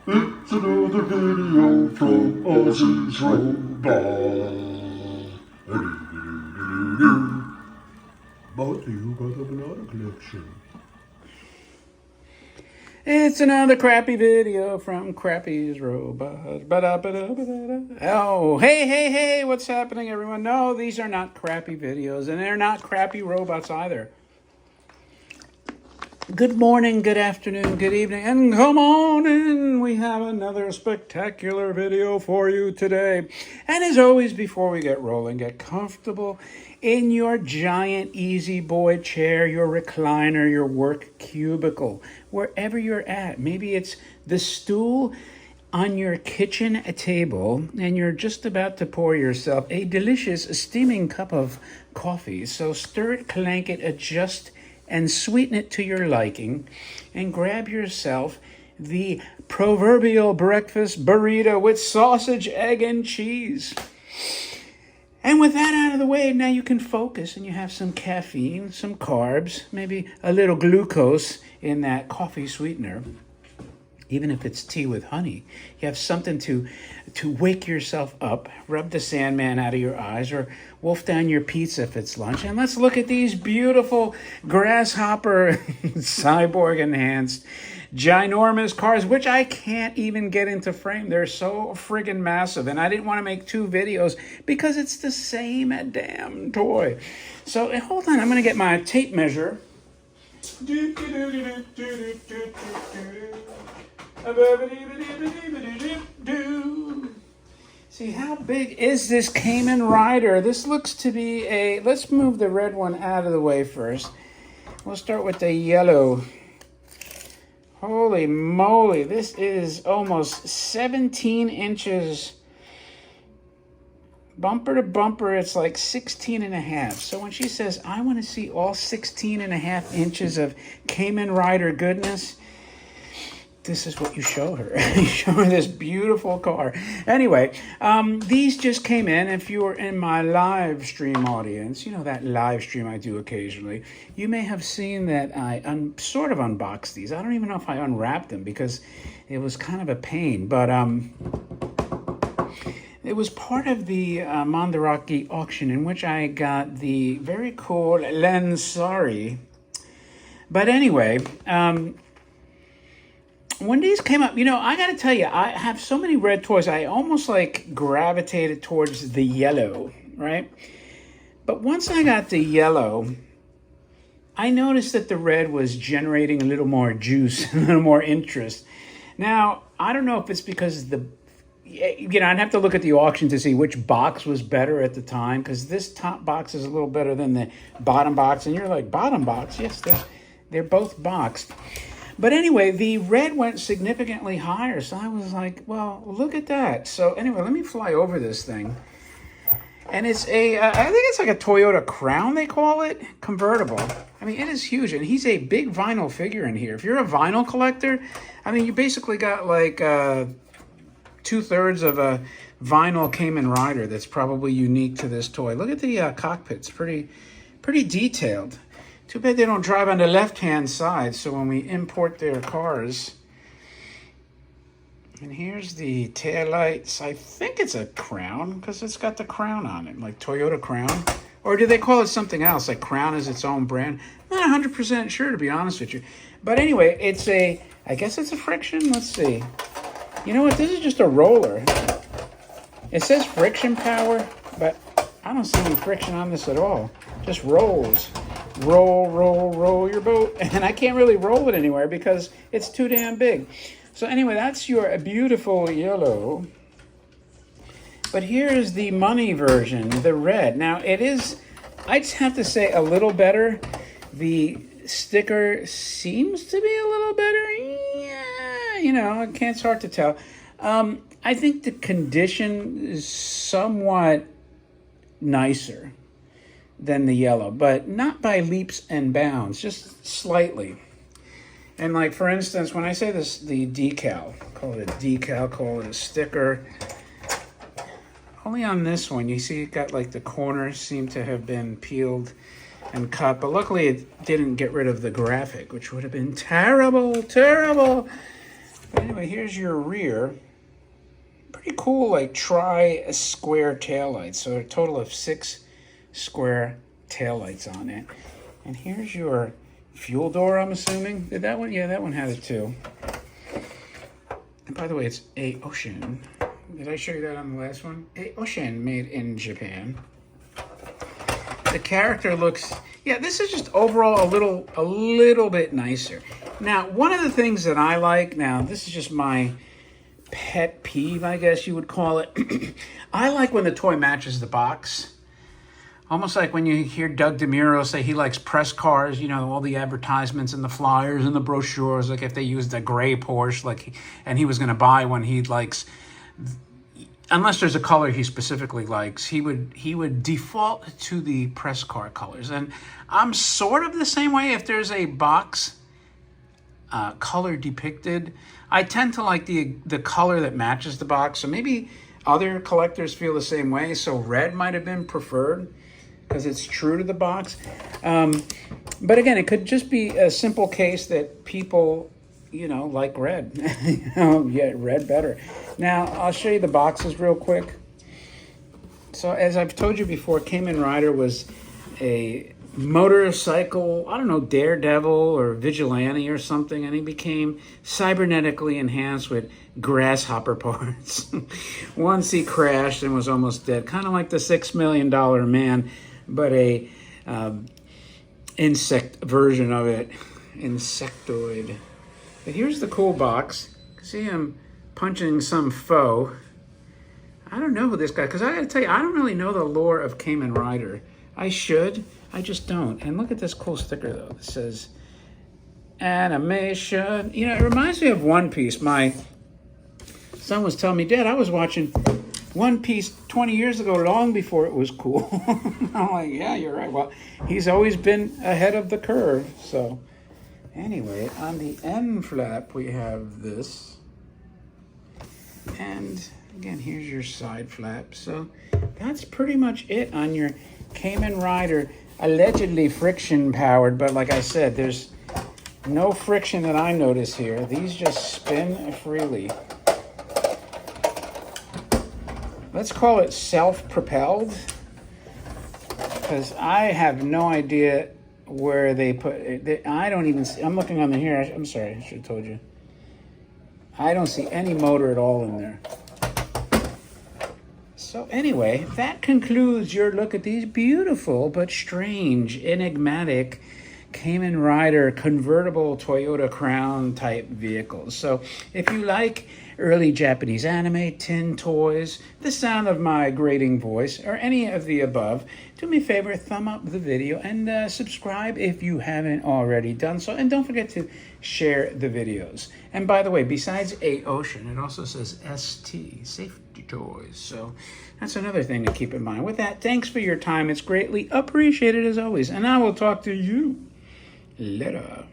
It's another video from Ozzy's Robot. Brought to you by the Banana Collection. It's another crappy video from Crappy's Robots. Oh, hey, what's happening, everyone? No, these are not crappy videos, and they're not crappy robots either. Good morning, good afternoon, good evening, and come on in. We have another spectacular video for you today. And as always, before we get rolling, get comfortable in your giant Easy Boy chair, your recliner, your work cubicle, wherever you're at. Maybe it's the stool on your kitchen table, and you're just about to pour yourself a delicious steaming cup of coffee. So stir it, clank it, adjust and sweeten it to your liking, and grab yourself the proverbial breakfast burrito with sausage, egg, and cheese. And with that out of the way, now you can focus, and you have some caffeine, some carbs, maybe a little glucose in that coffee sweetener. Even if it's tea with honey, you have something to wake yourself up, rub the Sandman out of your eyes, or wolf down your pizza if it's lunch. And let's look at these beautiful grasshopper cyborg-enhanced ginormous cars, which I can't even get into frame. They're so friggin' massive, and I didn't want to make two videos because it's the same damn toy. So hold on, I'm going to get my tape measure. See, how big is this Kamen Rider? This looks to be a... Let's move the red one out of the way first. We'll start with the yellow. Holy moly, this is almost 17 inches. Bumper to bumper, it's like 16 and a half. So when she says, I want to see all 16 and a half inches of Kamen Rider goodness, this is what you show her. You show her this beautiful car. Anyway, these just came in. If you were in my live stream audience, you know that live stream I do occasionally, you may have seen that I sort of unboxed these. I don't even know if I unwrapped them because it was kind of a pain. But it was part of the Mandarake auction in which I got the very cool Lansari. But anyway... when these came up, you know, I got to tell you, I have so many red toys, I almost like gravitated towards the yellow, right? But once I got the yellow, I noticed that the red was generating a little more juice, a little more interest. Now, I don't know if it's because you know, I'd have to look at the auction to see which box was better at the time, because this top box is a little better than the bottom box. And you're like, bottom box? Yes, they're both boxed. But anyway, the red went significantly higher, so I was like, well, look at that. So anyway, let me fly over this thing. And it's I think it's like a Toyota Crown, they call it, convertible. I mean, it is huge, and he's a big vinyl figure in here. If you're a vinyl collector, I mean, you basically got like 2/3 of a vinyl Kamen Rider that's probably unique to this toy. Look at the cockpit, it's pretty detailed. Too bad they don't drive on the left-hand side, so when we import their cars... And here's the taillights. I think it's a Crown, because it's got the Crown on it, like Toyota Crown. Or do they call it something else, like Crown is its own brand? I'm not 100% sure, to be honest with you. But anyway, it's I guess it's a friction. Let's see. You know what? This is just a roller. It says friction power, but I don't see any friction on this at all. Just rolls. Roll your boat. And I can't really roll it anywhere because it's too damn big. So anyway, that's your beautiful yellow. But here's the money version, the red. Now it is, I'd have to say, a little better. The sticker seems to be a little better. Yeah, you know, it's hard to tell. I think the condition is somewhat nicer than the yellow, but not by leaps and bounds, just slightly. And like, for instance, when I say this, the decal, call it a decal, call it a sticker. Only on this one, you see it got like the corners seem to have been peeled and cut, but luckily it didn't get rid of the graphic, which would have been terrible. But anyway, here's your rear. Pretty cool, like tri-square taillights. So a total of 6 square taillights on it. And here's your fuel door, I'm assuming. Did that one? Yeah, that one had it too. And by the way, it's a Ocean. Did I show you that on the last one? A Ocean, made in Japan. The character looks, yeah, this is just overall a little bit nicer. Now, one of the things that I like, now this is just my pet peeve, I guess you would call it. I like when the toy matches the box. Almost like when you hear Doug DeMuro say he likes press cars, you know, all the advertisements and the flyers and the brochures, like if they used a gray Porsche, like, and he was going to buy one he likes, unless there's a color he specifically likes, he would default to the press car colors. And I'm sort of the same way. If there's a box color depicted, I tend to like the color that matches the box. So maybe other collectors feel the same way. So red might have been preferred because it's true to the box. But again, it could just be a simple case that people, you know, like red. Yeah, red better. Now, I'll show you the boxes real quick. So as I've told you before, Kamen Rider was a motorcycle, I don't know, daredevil or vigilante or something, and he became cybernetically enhanced with grasshopper parts. Once he crashed and was almost dead, kind of like the $6 Million Man, but a insect version of it, insectoid. But here's the cool box. See him punching some foe. I don't know who this guy, because I gotta tell you, I don't really know the lore of Kamen Rider. I should, I just don't. And look at this cool sticker though. It says animation. You know, it reminds me of One Piece. My son was telling me, Dad, I was watching One Piece 20 years ago, long before it was cool. I'm like, yeah, you're right. Well, he's always been ahead of the curve. So anyway, on the end flap, we have this. And again, here's your side flap. So that's pretty much it on your Kamen Rider, allegedly friction powered, but like I said, there's no friction that I notice here. These just spin freely. Let's call it self-propelled, because I have no idea where they put it. I don't even see, I'm looking on the here. I'm sorry, I should have told you. I don't see any motor at all in there. So anyway, that concludes your look at these beautiful but strange, enigmatic Kamen Rider convertible Toyota Crown type vehicles. So if you like early Japanese anime, tin toys, the sound of my grating voice, or any of the above, do me a favor, thumb up the video and subscribe if you haven't already done so. And don't forget to share the videos. And by the way, besides A Ocean, it also says ST, Safety Toys. So that's another thing to keep in mind. With that, thanks for your time. It's greatly appreciated as always. And I will talk to you later.